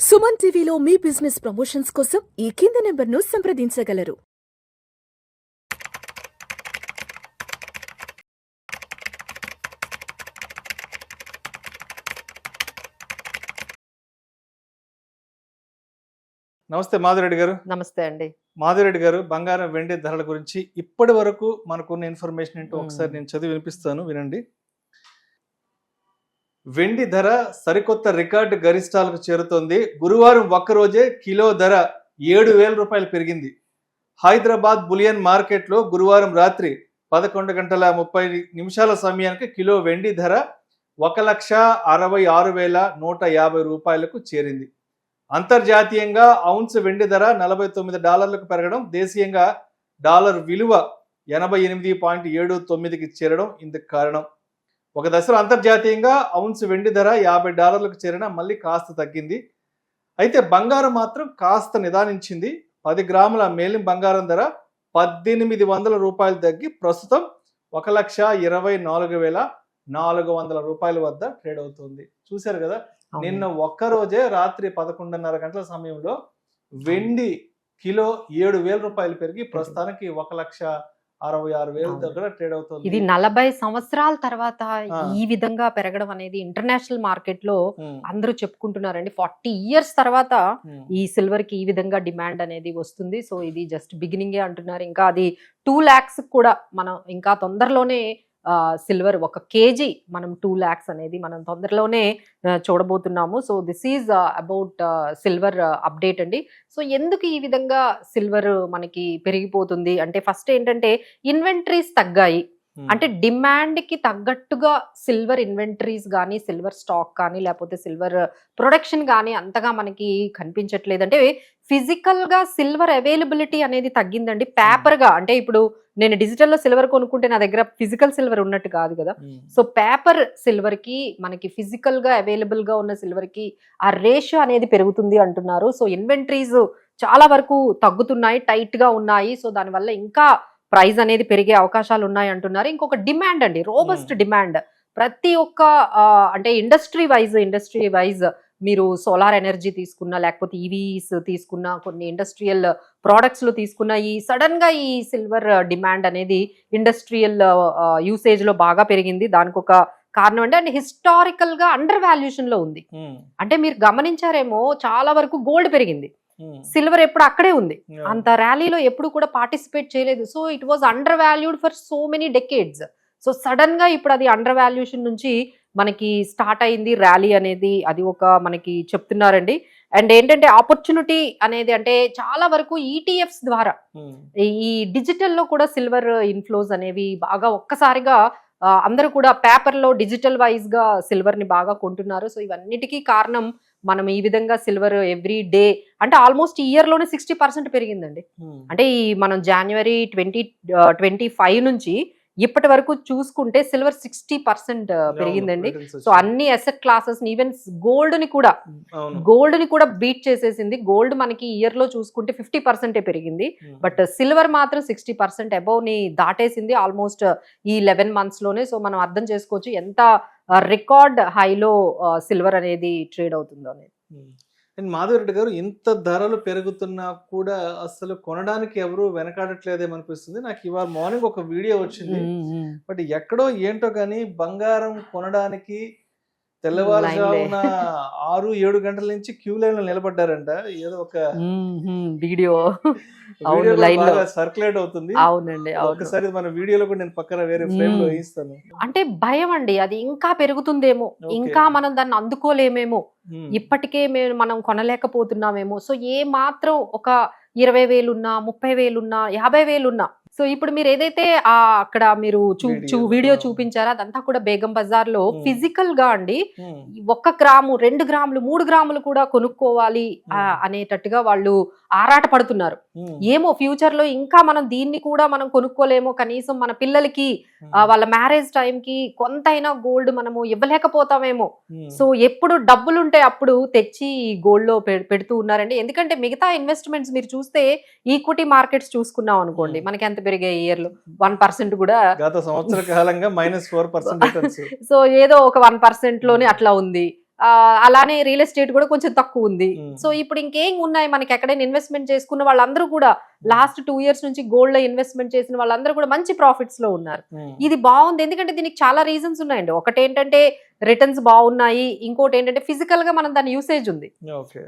సుమన్ టీవీలో మీ business promotions కోసం ఈ కింది నెంబర్ను సంప్రదించగలరు. నమస్తే మాధురెడ్డి గారు. నమస్తే అండి. మాధురెడ్డి గారు, బంగారం వెండి ధరల గురించి ఇప్పటి వరకు మనకున్న ఇన్ఫర్మేషన్ ఏంటో ఒకసారి నేను చదివి వినిపిస్తాను, వినండి. వెండి ధర సరికొత్త రికార్డు గరిష్టాలకు చేరుతోంది. గురువారం ఒక్కరోజే కిలో ధర 7,000 రూపాయలు పెరిగింది. హైదరాబాద్ బులియన్ మార్కెట్లో గురువారం రాత్రి 11:30 సమయానికి కిలో వెండి ధర 1,66,150 రూపాయలకు చేరింది. అంతర్జాతీయంగా ఔన్స్ వెండి ధర $49 పెరగడం, దేశీయంగా డాలర్ విలువ 88.79కి చేరడం ఇందుకు కారణం. ఒక దశలో అంతర్జాతీయంగా ఔన్స్ వెండి ధర $50 చేరిన మళ్ళీ కాస్త తగ్గింది. అయితే బంగారం మాత్రం కాస్త నిదానించింది. 10 గ్రాముల మేలిం బంగారం ధర 1,800 రూపాయలు తగ్గి ప్రస్తుతం 1,24,400 రూపాయల వద్ద ట్రేడ్ అవుతుంది. చూశారు కదా, నిన్న ఒక్కరోజే రాత్రి 11:30 గంటల సమయంలో వెండి కిలో 7,000 రూపాయలు పెరిగి ప్రస్తుతానికి 1,66,000 దగ్గర ట్రేడ్ అవుతుంది. ఇది 40 సంవత్సరాల తర్వాత ఈ విధంగా పెరగడం అనేది ఇంటర్నేషనల్ మార్కెట్ లో అందరూ చెప్పుకుంటున్నారండి. 40 ఇయర్స్ తర్వాత ఈ సిల్వర్ కి ఈ విధంగా డిమాండ్ అనేది వస్తుంది. సో ఇది జస్ట్ బిగినింగే అంటున్నారు. ఇంకా అది 2 lakhs కూడా మనం ఇంకా తొందరలోనే సిల్వర్ 1 kg మనం 2 lakhs అనేది మనం తొందరలోనే చూడబోతున్నాము. So this is about silver update అండి. సో ఎందుకు ఈ విధంగా సిల్వర్ మనకి పెరిగిపోతుంది అంటే, ఫస్ట్ ఏంటంటే ఇన్వెంటరీస్ తగ్గాయి. అంటే డిమాండ్ కి తగ్గట్టుగా సిల్వర్ ఇన్వెంటరీస్ కానీ, సిల్వర్ స్టాక్ కానీ, లేకపోతే సిల్వర్ ప్రొడక్షన్ కానీ అంతగా మనకి కనిపించట్లేదు. అంటే ఫిజికల్ గా సిల్వర్ అవైలబిలిటీ అనేది తగ్గిందండి. పేపర్ గా అంటే ఇప్పుడు నేను డిజిటల్లో సిల్వర్ కొనుక్కుంటే నా దగ్గర ఫిజికల్ సిల్వర్ ఉన్నట్టు కాదు కదా. సో పేపర్ సిల్వర్ కి మనకి ఫిజికల్ గా అవైలబుల్ గా ఉన్న సిల్వర్ కి ఆ రేషియో అనేది పెరుగుతుంది అంటున్నారు. సో ఇన్వెంటరీస్ చాలా వరకు తగ్గుతున్నాయి, టైట్ గా ఉన్నాయి. సో దానివల్ల ఇంకా ప్రైస్ అనేది పెరిగే అవకాశాలు ఉన్నాయి అంటున్నారు. ఇంకొక డిమాండ్ అండి, రోబస్ట్ డిమాండ్. ప్రతి ఒక్క అంటే ఇండస్ట్రీ వైజ్ మీరు సోలార్ ఎనర్జీ తీసుకున్నా, లేకపోతే ఈవీస్ తీసుకున్నా, కొన్ని ఇండస్ట్రియల్ ప్రోడక్ట్స్ లో తీసుకున్నా, ఈ సడన్ గా ఈ సిల్వర్ డిమాండ్ అనేది ఇండస్ట్రియల్ యూసేజ్ లో బాగా పెరిగింది. దానికి ఒక కారణం అంటే హిస్టారికల్ గా అండర్ వాల్యుయేషన్ లో ఉంది. అంటే మీరు గమనించారేమో, చాలా వరకు గోల్డ్ పెరిగింది, సిల్వర్ ఎప్పుడు అక్కడే ఉంది. అంత ర్యాలీలో ఎప్పుడు కూడా పార్టిసిపేట్ చేయలేదు. So it was under valued for so many decades. So sudden గా ఇప్పుడు అది అండర్ వాల్యుయేషన్ నుంచి మనకి స్టార్ట్ అయింది ర్యాలీ అనేది, అది ఒక మనకి చెప్తున్నారండి. అండ్ ఏంటంటే ఆపర్చునిటీ అనేది అంటే చాలా వరకు ఈటీఎఫ్స్ ద్వారా ఈ డిజిటల్లో కూడా సిల్వర్ ఇన్ఫ్లోస్ అనేవి బాగా ఒక్కసారిగా అందరూ కూడా పేపర్లో డిజిటల్ వైజ్ గా సిల్వర్ ని బాగా కొంటున్నారు. సో ఇవన్నిటికీ కారణం మనం ఈ విధంగా సిల్వర్ ఎవ్రీ డే అంటే ఆల్మోస్ట్ ఈ ఇయర్ లోనే 60% పెరిగిందండి. అంటే ఈ మనం January 2025 నుంచి ఇప్పటి వరకు చూసుకుంటే సిల్వర్ 60% పెరిగిందండి. సో అన్ని అసెట్ క్లాసెస్, ఈవెన్ గోల్డ్ ని కూడా బీట్ చేసేసింది. గోల్డ్ మనకి ఇయర్ లో చూసుకుంటే 50% పెరిగింది, బట్ సిల్వర్ మాత్రం 60% అబౌవ్ ని దాటేసింది ఆల్మోస్ట్ ఈ 11 months లోనే. సో మనం అర్థం చేసుకోవచ్చు ఎంత రికార్డ్ హైలో సిల్వర్ అనేది ట్రేడ్ అవుతుందో అనేది. మాధవరెడ్డి గారు, ఇంత ధరలు పెరుగుతున్నా కూడా అసలు కొనడానికి ఎవరు వెనకాడట్లేదేమనిపిస్తుంది నాకు. ఇవాళ మార్నింగ్ ఒక వీడియో వచ్చింది, బట్ ఎక్కడో ఏంటో కానీ బంగారం కొనడానికి తెల్లవారుజామున 6-7 గంటల నుంచి క్యూ లైన్ లో నిలబడ్డారంట. ఏదో ఒక వీడియో సర్క్యులేట్ అవుతుంది. అవునండి, ఒకసారి మన వీడియోలో కూడా నేను పక్కన వేరే ఫ్రేమ్ లో వేయిస్తాను. అంటే భయం అండి, అది ఇంకా పెరుగుతుందేమో, ఇంకా మనం దాన్ని అందుకోలేమేమో, ఇప్పటికే మనం కొనలేకపోతున్నామేమో. సో ఏ మాత్రం ఒక 20,000 ఉన్నా, 30,000 ఉన్నా, 50,000 ఉన్నా, సో ఇప్పుడు మీరు ఏదైతే అక్కడ మీరు వీడియో చూపించారో అదంతా కూడా బేగం బజార్ లో ఫిజికల్ గా అండి 1 గ్రాము, 2 గ్రాములు, 3 గ్రాములు కూడా కొనుక్కోవాలి అనేటట్టుగా వాళ్ళు ఆరాట పడుతున్నారు. ఏమో ఫ్యూచర్ లో ఇంకా మనం దీన్ని కూడా మనం కొనుక్కోలేమో, కనీసం మన పిల్లలకి వాళ్ళ మ్యారేజ్ టైం కి కొంతైనా గోల్డ్ మనము ఇవ్వలేకపోతామేమో. సో ఎప్పుడు డబ్బులుంటే అప్పుడు తెచ్చి గోల్డ్ లో పెడుతూ ఉన్నారండి. ఎందుకంటే మిగతా ఇన్వెస్ట్మెంట్స్ మీరు చూస్తే ఈక్విటీ మార్కెట్స్ చూసుకున్నాం అనుకోండి, మనకి ఎంత పెరిగాయి ఇయర్ లో 1% కూడా గత సంవత్సర కాలంగా -4%. సో ఏదో ఒక 1% లోనే అట్లా ఉంది. అలానే రియల్ ఎస్టేట్ కూడా కొంచెం తక్కువ ఉంది. Hmm. సో ఇప్పుడు ఇంకేం ఉన్నాయి మనకి, ఎక్కడైనా ఇన్వెస్ట్మెంట్ చేసుకున్న వాళ్ళందరూ కూడా లాస్ట్ 2 years నుంచి గోల్డ్ లో ఇన్వెస్ట్మెంట్ చేసిన వాళ్ళందరూ కూడా మంచి ప్రాఫిట్స్ లో ఉన్నారు. ఇది బాగుంది, ఎందుకంటే దీనికి చాలా రీజన్స్ ఉన్నాయండి. ఒకటి ఏంటంటే రిటర్న్స్ బాగున్నాయి, ఇంకోటి ఏంటంటే ఫిజికల్ గా మనం దాని యూసేజ్ ఉంది.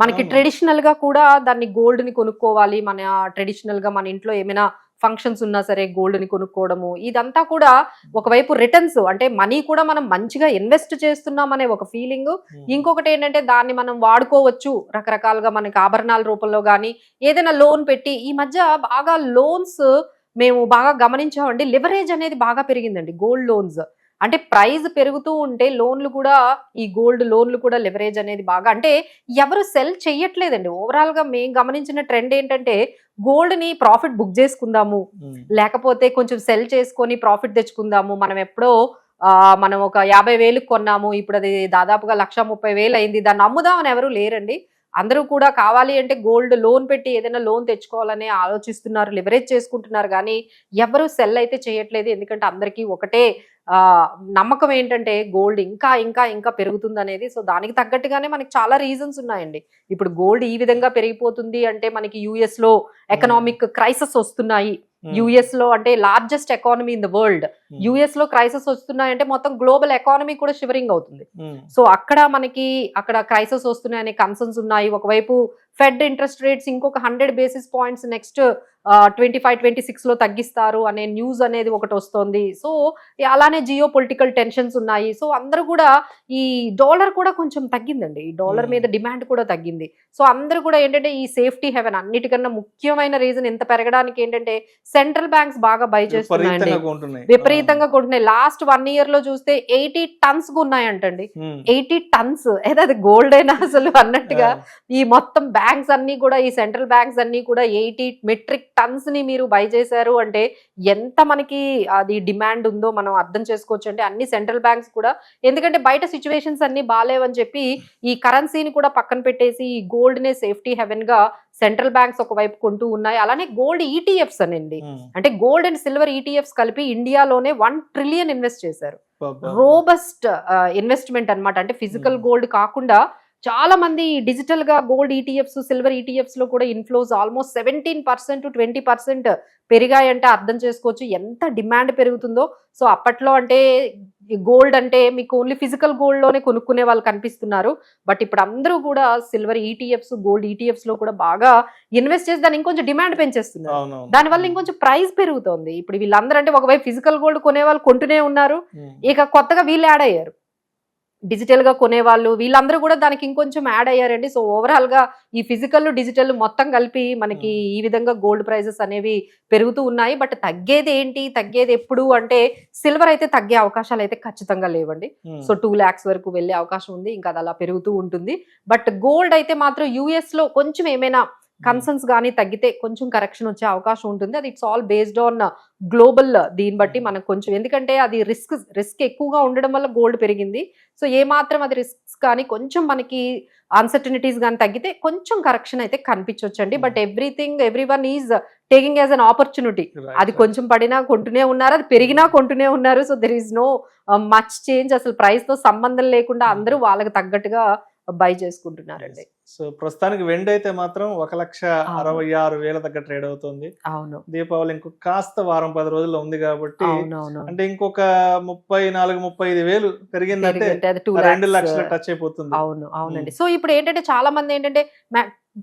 మనకి ట్రెడిషనల్ గా కూడా దాన్ని గోల్డ్ ని కొనుక్కోవాలి, మన ట్రెడిషనల్ గా మన ఇంట్లో ఏమైనా ఫంక్షన్స్ ఉన్నా సరే గోల్డ్ ని కొనుక్కోవడము, ఇదంతా కూడా ఒకవైపు రిటర్న్స్ అంటే మనీ కూడా మనం మంచిగా ఇన్వెస్ట్ చేస్తున్నాం అనే ఒక ఫీలింగ్. ఇంకొకటి ఏంటంటే దాన్ని మనం వాడుకోవచ్చు రకరకాలుగా, మనకి ఆభరణాల రూపంలో కానీ ఏదైనా లోన్ పెట్టి. ఈ మధ్య బాగా లోన్స్ మేము బాగా గమనించామండి, లివరేజ్ అనేది బాగా పెరిగిందండి గోల్డ్ లోన్స్. అంటే ప్రైస్ పెరుగుతూ ఉంటే లోన్లు కూడా, ఈ గోల్డ్ లోన్లు కూడా లివరేజ్ అనేది బాగా, అంటే ఎవరు సెల్ చెయ్యట్లేదండి. ఓవరాల్ గా మేము గమనించిన ట్రెండ్ ఏంటంటే గోల్డ్ ని ప్రాఫిట్ బుక్ చేసుకుందాము, లేకపోతే కొంచెం సెల్ చేసుకొని ప్రాఫిట్ తెచ్చుకుందాము. మనం ఎప్పుడో మనం ఒక 50,000 కొన్నాము, ఇప్పుడు అది దాదాపుగా 1,30,000 అయింది, దాన్ని అమ్ముదామని ఎవరు లేరండి. అందరూ కూడా కావాలి అంటే గోల్డ్ లోన్ పెట్టి ఏదైనా లోన్ తెచ్చుకోవాలని ఆలోచిస్తున్నారు, లివరేజ్ చేసుకుంటున్నారు, కానీ ఎవరు సెల్ అయితే చేయట్లేదు. ఎందుకంటే అందరికీ ఒకటే నమ్మకం ఏంటంటే గోల్డ్ ఇంకా ఇంకా ఇంకా పెరుగుతుంది అనేది. సో దానికి తగ్గట్టుగానే మనకి చాలా రీజన్స్ ఉన్నాయండి. ఇప్పుడు గోల్డ్ ఈ విధంగా పెరిగిపోతుంది అంటే మనకి యుఎస్ లో ఎకనామిక్ క్రైసిస్ వస్తున్నాయి. యుఎస్ లో అంటే largest economy in the world, US లో క్రైసిస్ వస్తున్నాయంటే మొత్తం గ్లోబల్ ఎకానమీ కూడా షివరింగ్ అవుతుంది. సో అక్కడ క్రైసిస్ వస్తున్నాయనే కన్సర్న్స్ ఉన్నాయి. ఒకవైపు ఫెడ్ ఇంట్రెస్ట్ రేట్స్ ఇంకొక 100 basis points నెక్స్ట్ 25-26 లో తగ్గిస్తారు అనే న్యూస్ అనేది ఒకటి వస్తుంది. సో అలానే జియో పొలిటికల్ టెన్షన్స్ ఉన్నాయి. సో అందరూ కూడా, ఈ డాలర్ కూడా కొంచెం తగ్గిందండి, ఈ డాలర్ మీద డిమాండ్ కూడా తగ్గింది. సో అందరూ కూడా ఏంటంటే ఈ సేఫ్టీ హెవెన్, అన్నిటికన్నా ముఖ్యమైన రీజన్ ఇంత పెరగడానికి ఏంటంటే సెంట్రల్ బ్యాంక్స్ బాగా బై చేస్తున్నాయండి, విపరీతంగా కొంటున్నాయి. లాస్ట్ 1 year లో చూస్తే 80 tons ఉన్నాయంటండి. 80 tons, ఏదో అది గోల్డ్ అయినా అసలు అన్నట్టుగా ఈ మొత్తం బ్యాంక్స్ అన్ని కూడా, ఈ సెంట్రల్ బ్యాంక్స్ అన్ని కూడా 80 metric tons ని మీరు బై చేశారు అంటే ఎంత మనకి అది డిమాండ్ ఉందో మనం అర్థం చేసుకోవచ్చు. అంటే అన్ని సెంట్రల్ బ్యాంక్స్ కూడా, ఎందుకంటే బయట సిచ్యువేషన్స్ అన్ని బాగాలేవని చెప్పి ఈ కరెన్సీని కూడా పక్కన పెట్టేసి ఈ గోల్డ్ నే సేఫ్టీ హెవెన్ గా సెంట్రల్ బ్యాంక్స్ ఒకవైపు కొంటూ ఉన్నాయి. అలానే గోల్డ్ ఈటీఎఫ్స్ అనండి, అంటే గోల్డ్ అండ్ సిల్వర్ ఈటీఎఫ్స్ కలిపి ఇండియాలోనే 1 trillion ఇన్వెస్ట్ చేశారు. రోబస్ట్ ఇన్వెస్ట్మెంట్ అన్నమాట. అంటే ఫిజికల్ గోల్డ్ కాకుండా చాలా మంది డిజిటల్ గా గోల్డ్ ఈటీఎఫ్స్, సిల్వర్ ఈటీఎఫ్స్ లో కూడా ఇన్ఫ్లోస్ ఆల్మోస్ట్ 17% to 20% పెరిగాయంటే అర్థం చేసుకోవచ్చు ఎంత డిమాండ్ పెరుగుతుందో. సో అప్పట్లో అంటే గోల్డ్ అంటే మీకు ఓన్లీ ఫిజికల్ గోల్డ్ లోనే కొనుక్కునే వాళ్ళు కనిపిస్తున్నారు, బట్ ఇప్పుడు అందరూ కూడా సిల్వర్ ఈటీఎఫ్స్, గోల్డ్ ఈటీఎఫ్స్ లో కూడా బాగా ఇన్వెస్ట్ చేసి దాన్ని ఇంకొంచెం డిమాండ్ పెంచేస్తున్నారు. దానివల్ల ఇంకొంచెం ప్రైస్ పెరుగుతోంది. ఇప్పుడు వీళ్ళందరూ అంటే ఒకవైపు ఫిజికల్ గోల్డ్ కొనే వాళ్ళు కొంటూనే ఉన్నారు, ఇక కొత్తగా వీళ్ళు యాడ్ అయ్యారు, డిజిటల్ గా కొనేవాళ్ళు, వీళ్ళందరూ కూడా దానికి ఇంకొంచెం యాడ్ అయ్యారండి. సో ఓవరాల్ గా ఈ ఫిజికల్ డిజిటల్ మొత్తం కలిపి మనకి ఈ విధంగా గోల్డ్ ప్రైజెస్ అనేవి పెరుగుతూ ఉన్నాయి. బట్ తగ్గేది ఎప్పుడు అంటే సిల్వర్ అయితే తగ్గే అవకాశాలు అయితే ఖచ్చితంగా లేవండి. సో 2 lakhs వరకు వెళ్ళే అవకాశం ఉంది, ఇంకా అది అలా పెరుగుతూ ఉంటుంది. బట్ గోల్డ్ అయితే మాత్రం యూఎస్ లో కొంచెం ఏమైనా కన్సర్న్స్ కానీ తగ్గితే కొంచెం కరెక్షన్ వచ్చే అవకాశం ఉంటుంది. అది it's all based on global, దీన్ని బట్టి మనకు కొంచెం, ఎందుకంటే అది రిస్క్ ఎక్కువగా ఉండడం వల్ల గోల్డ్ పెరిగింది. సో ఏ మాత్రం అది రిస్క్స్ కానీ కొంచెం మనకి అన్సర్టనిటీస్ కానీ తగ్గితే కొంచెం కరెక్షన్ అయితే కనిపించవచ్చండి. But everyone is taking as an opportunity. అది కొంచెం పడినా కొంటూనే ఉన్నారు, అది పెరిగినా కొంటూనే ఉన్నారు. So there is no much change, అసలు ప్రైస్ తో సంబంధం లేకుండా అందరూ వాళ్ళకి తగ్గట్టుగా బై చేసుకుంటున్నారండి. సో ప్రస్తుతానికి వెండి అయితే మాత్రం 1,66,000 దగ్గర ట్రేడ్ అవుతుంది. అవును, దీపావళి ఇంకొక కాస్త వారం 10 రోజుల్లో ఉంది కాబట్టి, అంటే ఇంకొక 34,000-35,000 పెరిగిందంటే 2 లక్షలు టచ్ అయిపోతుంది. అవునండి. సో ఇప్పుడు ఏంటంటే చాలా మంది ఏంటంటే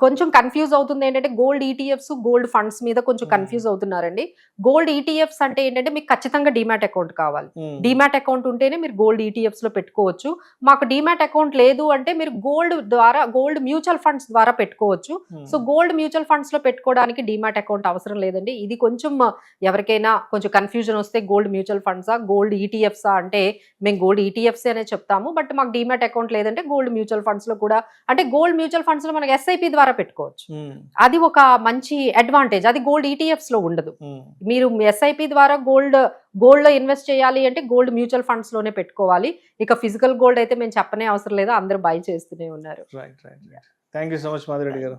కొంచెం కన్ఫ్యూజ్ అవుతుంది ఏంటంటే గోల్డ్ ఈటీఎఫ్స్, గోల్డ్ ఫండ్స్ మీద కొంచెం కన్ఫ్యూజ్ అవుతున్నారండి. గోల్డ్ ఈటీఎఫ్స్ అంటే ఏంటంటే మీకు ఖచ్చితంగా డిమాట్ అకౌంట్ కావాలి. డిమాట్ అకౌంట్ ఉంటేనే మీరు గోల్డ్ ఈటీఎఫ్స్ లో పెట్టుకోవచ్చు. మాకు డిమాట్ అకౌంట్ లేదు అంటే మీరు గోల్డ్ మ్యూచువల్ ఫండ్స్ ద్వారా పెట్టుకోవచ్చు. సో గోల్డ్ మ్యూచువల్ ఫండ్స్ లో పెట్టుకోవడానికి డిమాట్ అకౌంట్ అవసరం లేదండి. ఇది కొంచెం ఎవరికైనా కొంచెం కన్ఫ్యూజన్ వస్తే గోల్డ్ మ్యూచువల్ ఫండ్సా గోల్డ్ ఈటీఎఫ్సా అంటే మేము గోల్డ్ ఈటీఎఫ్స్ అనే చెప్తాము, బట్ మాకు డిమాట్ అకౌంట్ లేదంటే గోల్డ్ మ్యూచువల్ ఫండ్స్ లో కూడా, అంటే గోల్డ్ మ్యూచువల్ ఫండ్స్ లో మనకి ఎస్ఐపి ద్వారా పెట్టుకోవచ్చు. అది ఒక మంచి అడ్వాంటేజ్, అది గోల్డ్ ఈటీఎఫ్స్ లో ఉండదు. మీరు ఎస్ఐపి ద్వారా గోల్డ్ లో ఇన్వెస్ట్ చేయాలి అంటే గోల్డ్ మ్యూచువల్ ఫండ్స్ లోనే పెట్టుకోవాలి. ఇక ఫిజికల్ గోల్డ్ అయితే మేము చెప్పనే అవసరం లేదు, అందరూ బై చేస్తూనే ఉన్నారు. Thank you so much Madhu Reddy గారు.